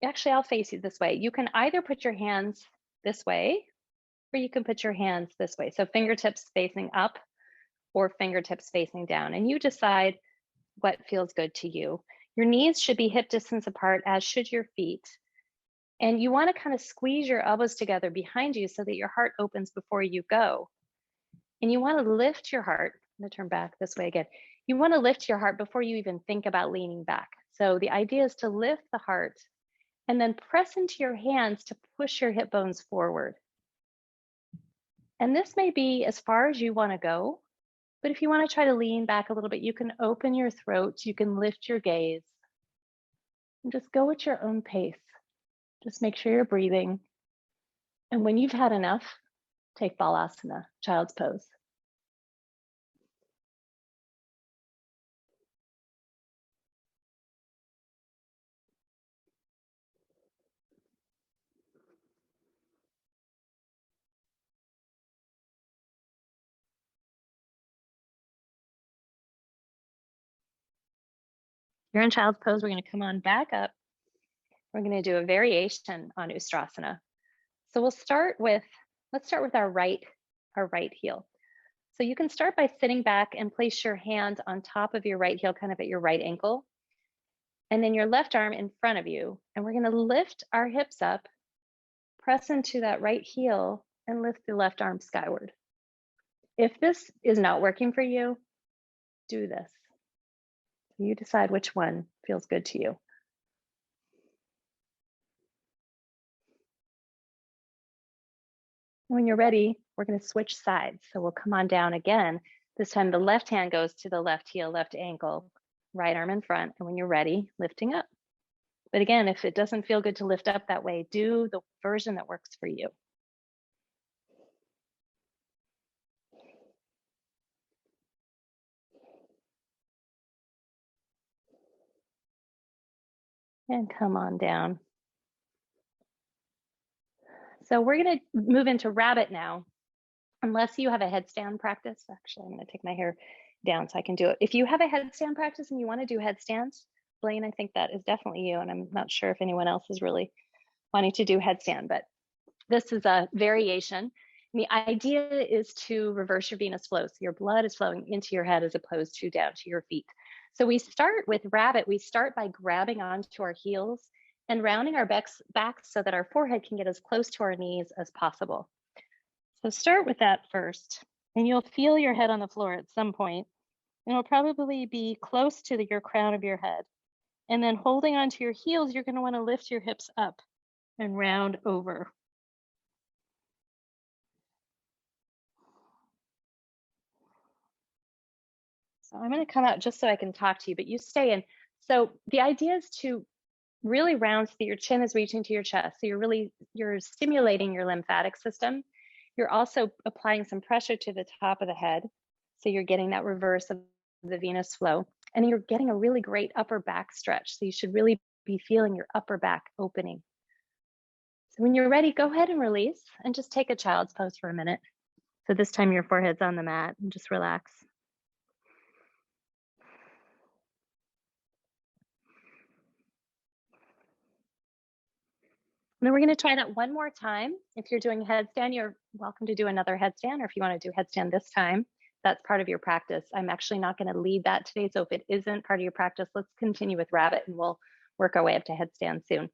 actually, I'll face you this way. You can either put your hands this way, or you can put your hands this way. So fingertips facing up or fingertips facing down. And you decide what feels good to you. Your knees should be hip distance apart, as should your feet. And you want to kind of squeeze your elbows together behind you so that your heart opens before you go. And you want to lift your heart. I'm going to turn back this way again. You want to lift your heart before you even think about leaning back. So the idea is to lift the heart and then press into your hands to push your hip bones forward. And this may be as far as you want to go, but if you want to try to lean back a little bit, you can open your throat, you can lift your gaze, and just go at your own pace. Just make sure you're breathing. And when you've had enough, take Balasana, child's pose. You're in child's pose. We're going to come on back up. We're going to do a variation on Ustrasana. So let's start with our right heel. So you can start by sitting back and place your hand on top of your right heel, kind of at your right ankle, and then your left arm in front of you. And we're going to lift our hips up, press into that right heel, and lift the left arm skyward. If this is not working for you, do this. So you decide which one feels good to you. When you're ready, we're going to switch sides. So we'll come on down again. This time the left hand goes to the left heel, left ankle, right arm in front. And when you're ready, lifting up. But again, if it doesn't feel good to lift up that way, do the version that works for you. And come on down. So we're going to move into rabbit now. Unless you have a headstand practice, actually, I'm going to take my hair down so I can do it. If you have a headstand practice and you want to do headstands, Blaine, I think that is definitely you. And I'm not sure if anyone else is really wanting to do headstand, but this is a variation. And the idea is to reverse your venous flow. So your blood is flowing into your head as opposed to down to your feet. So we start with rabbit. We start by grabbing onto our heels and rounding our backs back so that our forehead can get as close to our knees as possible. So start with that first, and you'll feel your head on the floor at some point, and it'll probably be close to your crown of your head. And then holding onto your heels, you're going to want to lift your hips up and round over. So I'm going to come out just so I can talk to you, but you stay in. So the idea is to really round so that your chin is reaching to your chest. So you're stimulating your lymphatic system. You're also applying some pressure to the top of the head. So you're getting that reverse of the venous flow, and you're getting a really great upper back stretch. So you should really be feeling your upper back opening. So when you're ready, go ahead and release and just take a child's pose for a minute. So this time your forehead's on the mat and just relax. And then we're going to try that one more time. If you're doing headstand, you're welcome to do another headstand, or if you want to do headstand this time, that's part of your practice. I'm actually not going to lead that today. So if it isn't part of your practice, let's continue with rabbit and we'll work our way up to headstand soon.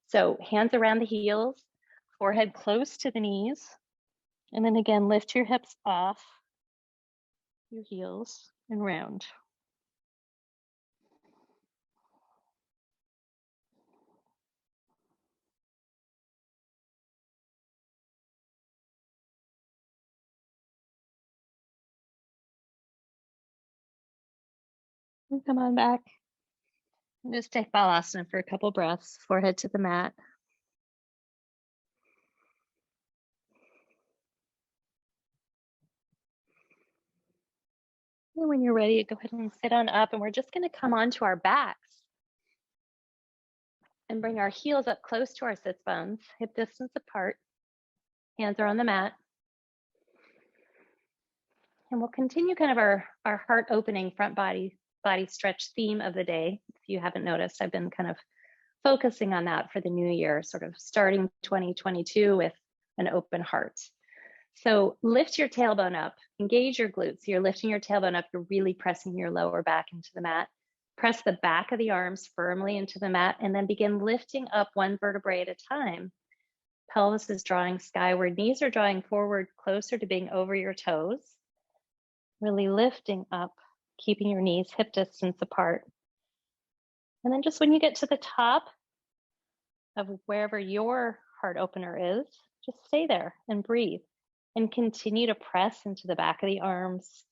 So hands around the heels, forehead close to the knees. And then again, lift your hips off your heels and round. And come on back. And just take Balasana for a couple breaths, forehead to the mat. And when you're ready, go ahead and sit on up, and we're just going to come onto our backs and bring our heels up close to our sits bones, hip distance apart. Hands are on the mat. And we'll continue kind of our heart opening front body stretch theme of the day. If you haven't noticed, I've been kind of focusing on that for the new year, sort of starting 2022 with an open heart. So lift your tailbone up, engage your glutes. You're lifting your tailbone up, you're really pressing your lower back into the mat. Press the back of the arms firmly into the mat, and then begin lifting up one vertebrae at a time. Pelvis is drawing skyward, knees are drawing forward closer to being over your toes. Really lifting up, keeping your knees hip distance apart. And then just when you get to the top of wherever your heart opener is, just stay there and breathe. And continue to press into the back of the arms,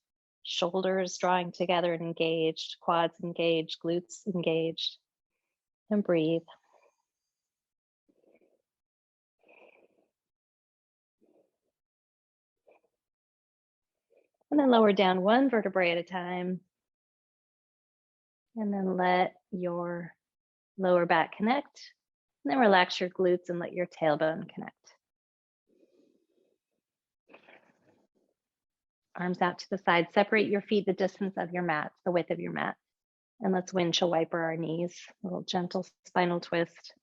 shoulders drawing together and engaged, quads engaged, glutes engaged, and breathe. And then lower down one vertebrae at a time. And then let your lower back connect. And then relax your glutes and let your tailbone connect. Arms out to the side. Separate your feet the distance of your mat, the width of your mat. And let's windshield wiper our knees. A little gentle spinal twist.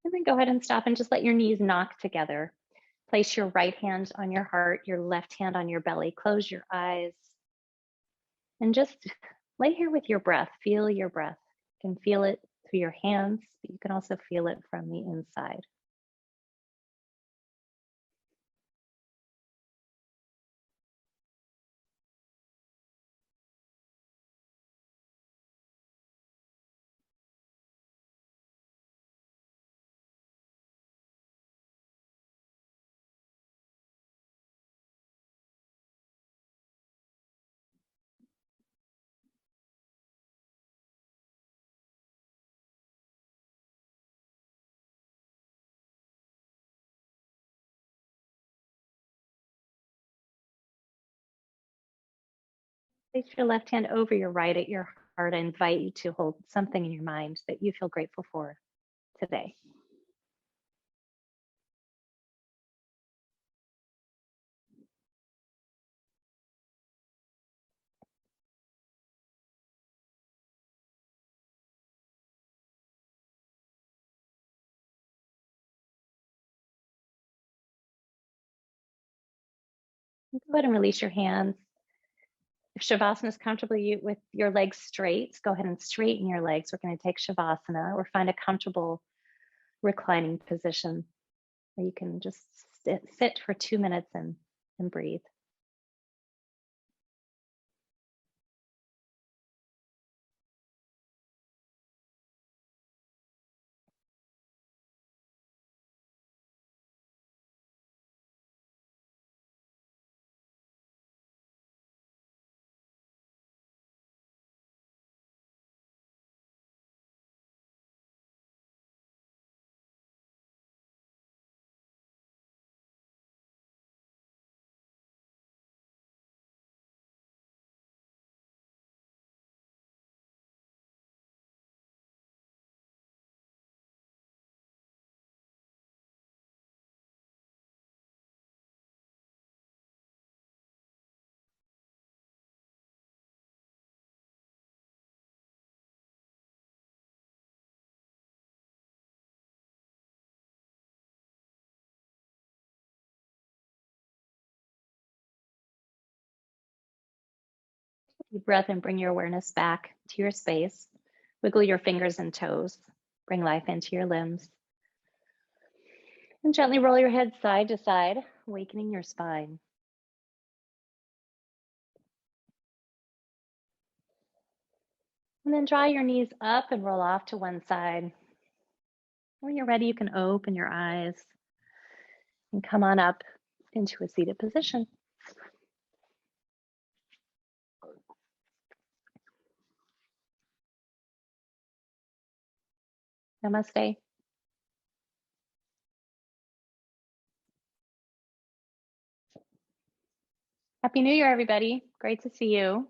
And then go ahead and stop and just let your knees knock together. Place your right hand on your heart, your left hand on your belly. Close your eyes. And just lay here with your breath. Feel your breath. You can feel it through your hands, but you can also feel it from the inside. Place your left hand over your right at your heart. I invite you to hold something in your mind that you feel grateful for today. Go ahead and release your hands. If Shavasana is comfortable with your legs straight, go ahead and straighten your legs. We're going to take Shavasana or find a comfortable reclining position where you can just sit for 2 minutes and breathe. Deep breath and bring your awareness back to your space. Wiggle your fingers and toes. Bring life into your limbs. And gently roll your head side to side, awakening your spine. And then draw your knees up and roll off to one side. When you're ready, you can open your eyes and come on up into a seated position. Namaste. Happy New Year, everybody. Great to see you.